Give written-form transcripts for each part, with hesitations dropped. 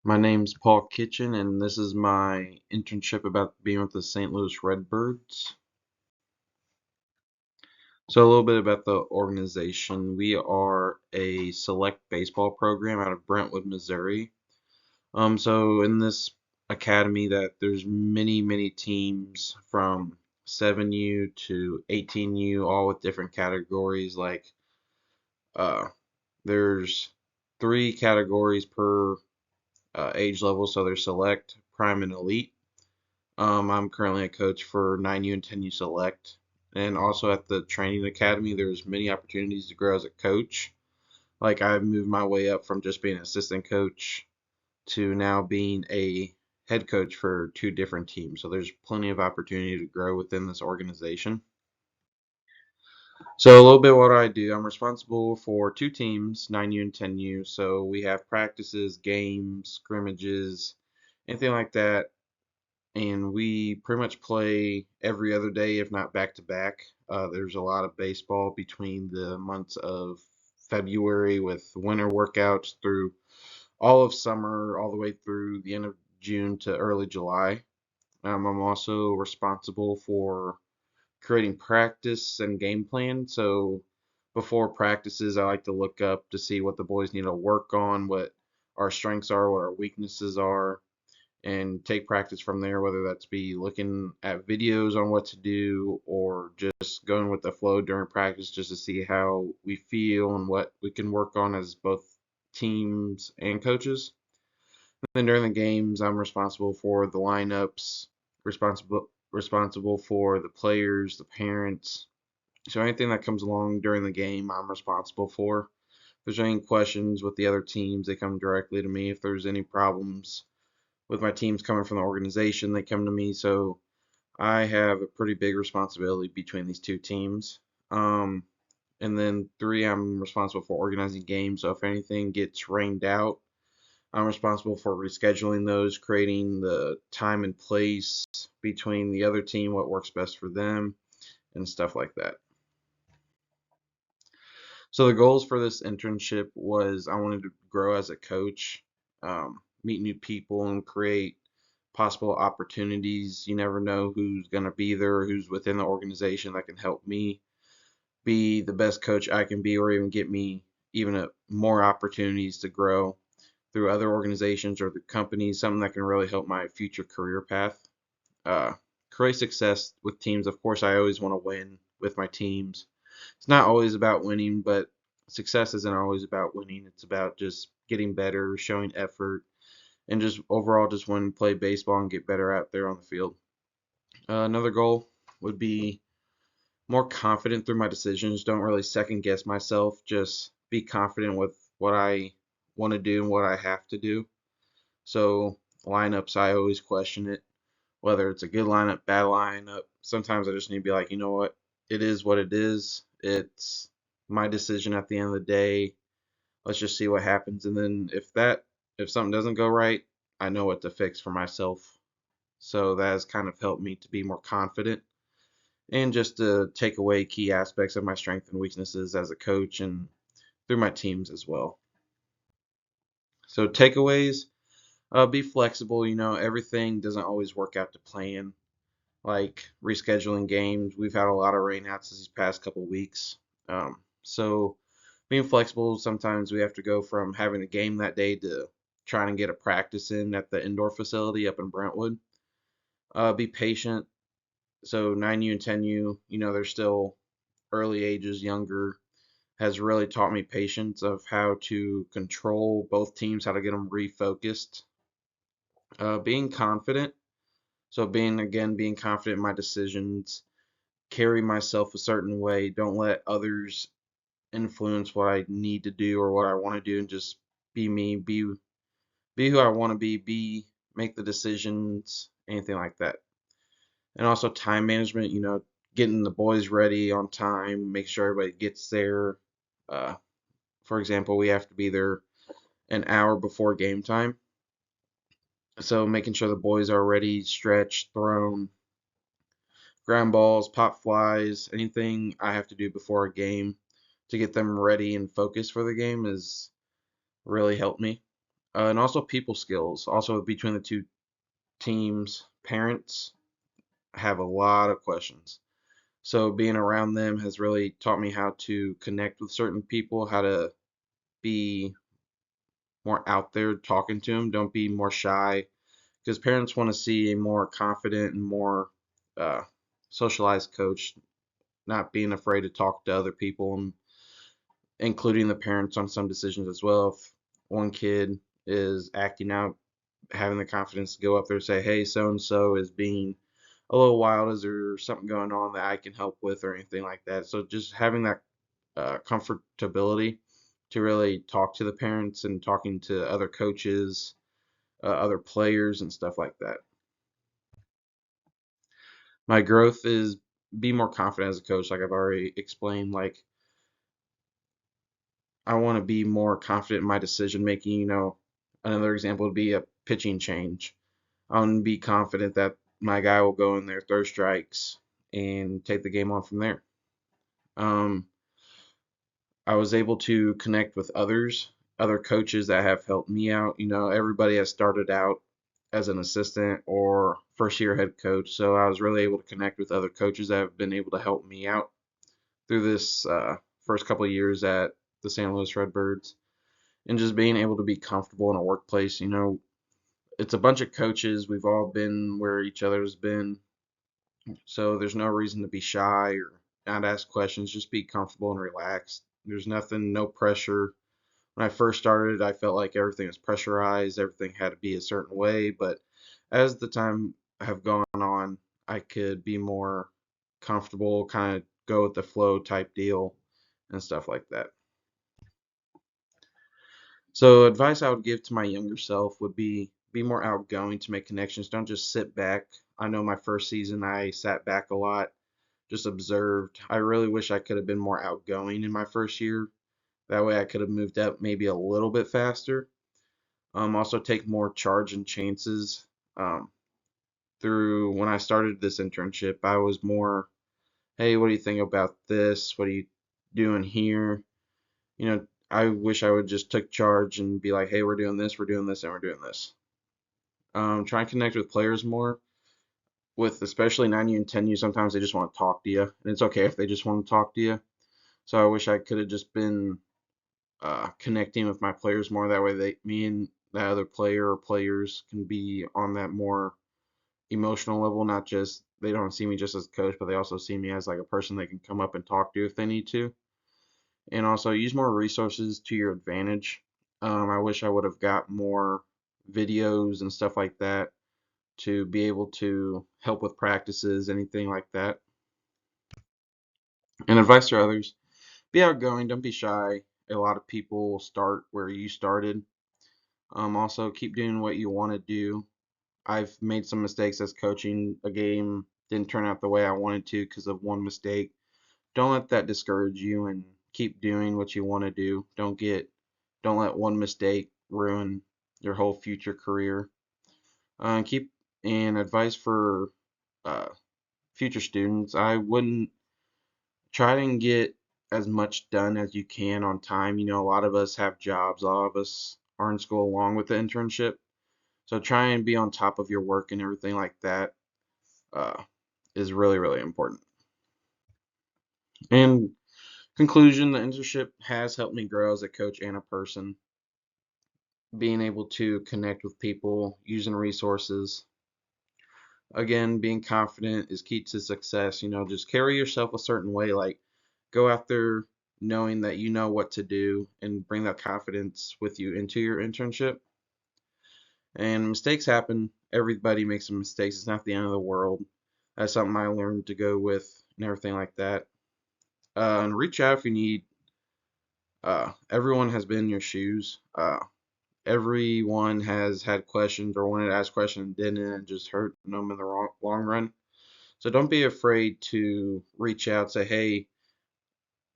My name's Paul Kitchen, and this is my internship about being with the St. Louis Redbirds. So, a little bit about the organization. We are a select baseball program out of Brentwood, Missouri. So in this academy, that there's many teams from 7U to 18U, all with different categories. Like, uh, there's three categories per age level. So there's select, prime, and elite. I'm currently a coach for 9U and 10U Select. And also at the training academy, there's many opportunities to grow as a coach. Like I've moved my way up from just being an assistant coach to now being a head coach for two different teams. So there's plenty of opportunity to grow within this organization. So a little bit what I do, I'm responsible for two teams, 9U and 10U. So we have practices, games, scrimmages, anything like that, and we pretty much play every other day, if not back to back. There's a lot of baseball between the months of February with winter workouts through all of summer, all the way through the end of June to early July. I'm also responsible for creating practice and game plan. So before practices, I like to look up to see what the boys need to work on, what our strengths are, what our weaknesses are, and take practice from there, whether that's be looking at videos on what to do or just going with the flow during practice just to see how we feel and what we can work on as both teams and coaches. And then during the games, I'm responsible for the lineups, responsible for the players, the parents. So anything that comes along during the game, I'm responsible for. If there's any questions with the other teams, they come directly to me. If there's any problems with my teams coming from the organization, they come to me. So I have a pretty big responsibility between these two teams. Um, and then three, I'm responsible for organizing games. So if anything gets rained out, I'm responsible for rescheduling those, creating the time and place between the other team, what works best for them, and stuff like that. So the goals for this internship was I wanted to grow as a coach, meet new people, and create possible opportunities. You never know who's going to be there, who's within the organization that can help me be the best coach I can be, or even get me even more opportunities to grow through other organizations or the companies, something that can really help my future career path. Uh, Create success with teams. Of course, I always want to win with my teams. It's not always about winning, but success isn't always about winning. It's about just getting better, showing effort, and just overall just want to play baseball and get better out there on the field. Another goal would be more confident through my decisions. Don't really second guess myself. Just be confident with what I want to do and what I have to do. So lineups, I always question it, whether it's a good lineup, bad lineup. Sometimes I just need to be like, you know it is what it is. It's my decision at the end of the day. Let's just see what happens. And then if something doesn't go right, I know what to fix for myself. So that has kind of helped me to be more confident and just to take away key aspects of my strengths and weaknesses as a coach and through my teams as well. So takeaways, be flexible. Everything doesn't always work out to plan. Like rescheduling games, we've had a lot of rainouts these past couple weeks. So being flexible, sometimes we have to go from having a game that day to trying to get a practice in at the indoor facility up in Brentwood. Be patient. So 9U and 10U, they're still early ages, younger, has really taught me patience of how to control both teams, how to get them refocused. Being confident. So being confident in my decisions, carry myself a certain way. Don't let others influence what I need to do or what I want to do, and just be me, be who I want to be, make the decisions, anything like that. And also time management, getting the boys ready on time, make sure everybody gets there. Uh, for example, we have to be there an hour before game time. So making sure the boys are ready, stretched, thrown, ground balls, pop flies, anything I have to do before a game to get them ready and focused for the game has really helped me. And also people skills. Also between the two teams, parents have a lot of questions. So being around them has really taught me how to connect with certain people, how to be more out there talking to them. Don't be more shy because parents want to see a more confident and more uh, socialized coach, not being afraid to talk to other people and including the parents on some decisions as well. If one kid is acting out, having the confidence to go up there and say, "Hey, so and so is being a little wild. Is there something going on that I can help with or anything like that?" So just having that comfortability to really talk to the parents and talking to other coaches, other players, and stuff like that. My growth is be more confident as a coach, like I've already explained. Like I want to be more confident in my decision making. Another example would be a pitching change. I want to be confident that my guy will go in there, throw strikes, and take the game on from there. Um, I was able to connect with other coaches that have helped me out. Everybody has started out as an assistant or first year head coach, so I was really able to connect with other coaches that have been able to help me out through this first couple of years at the St. Louis Redbirds, and just being able to be comfortable in a workplace. It's a bunch of coaches. We've all been where each other's been, so there's no reason to be shy or not ask questions. Just be comfortable and relaxed. There's nothing, no pressure. When I first started, I felt like everything was pressurized, everything had to be a certain way, but as the time have gone on, I could be more comfortable, kind of go with the flow type deal and stuff like that. So advice I would give to my younger self would be more outgoing to make connections. Don't just sit back. I know my first season I sat back a lot, just observed. I really wish I could have been more outgoing in my first year. That way I could have moved up maybe a little bit faster. Also take more charge and chances. Um, through when I started this internship, I was more, hey, what do you think about this? What are you doing here? I wish I would just took charge and be like, hey, we're doing this, and we're doing this. Try and connect with players more. With especially 9U and 10U, sometimes they just want to talk to you, and it's okay if they just want to talk to you. So I wish I could have just been connecting with my players more. That way, me and that other player or players can be on that more emotional level. Not just they don't see me just as a coach, but they also see me as like a person they can come up and talk to if they need to. And also use more resources to your advantage. I wish I would have got more videos and stuff like that to be able to help with practices, anything like that. And advice to others: be outgoing, don't be shy. A lot of people will start where you started. Also, keep doing what you want to do. I've made some mistakes as coaching a game, didn't turn out the way I wanted to because of one mistake. Don't let that discourage you and keep doing what you want to do. Don't let one mistake ruin your whole future career. Keep and advice for uh, future students: I wouldn't try and get as much done as you can on time. A lot of us have jobs, a lot of us are in school along with the internship. So try and be on top of your work and everything like that uh, is really, really important. In conclusion, the internship has helped me grow as a coach and a person. Being able to connect with people, using resources. Again, being confident is key to success. Just carry yourself a certain way. Like go out there knowing that you know what to do and bring that confidence with you into your internship. And mistakes happen. Everybody makes some mistakes. It's not the end of the world. That's something I learned to go with and everything like that. And reach out if you need. Everyone has been in your shoes. Everyone has had questions or wanted to ask questions and didn't, and just hurt them in the long run. So don't be afraid to reach out, say, hey,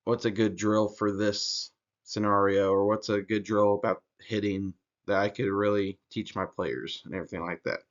what's a good drill for this scenario, or what's a good drill about hitting that I could really teach my players and everything like that.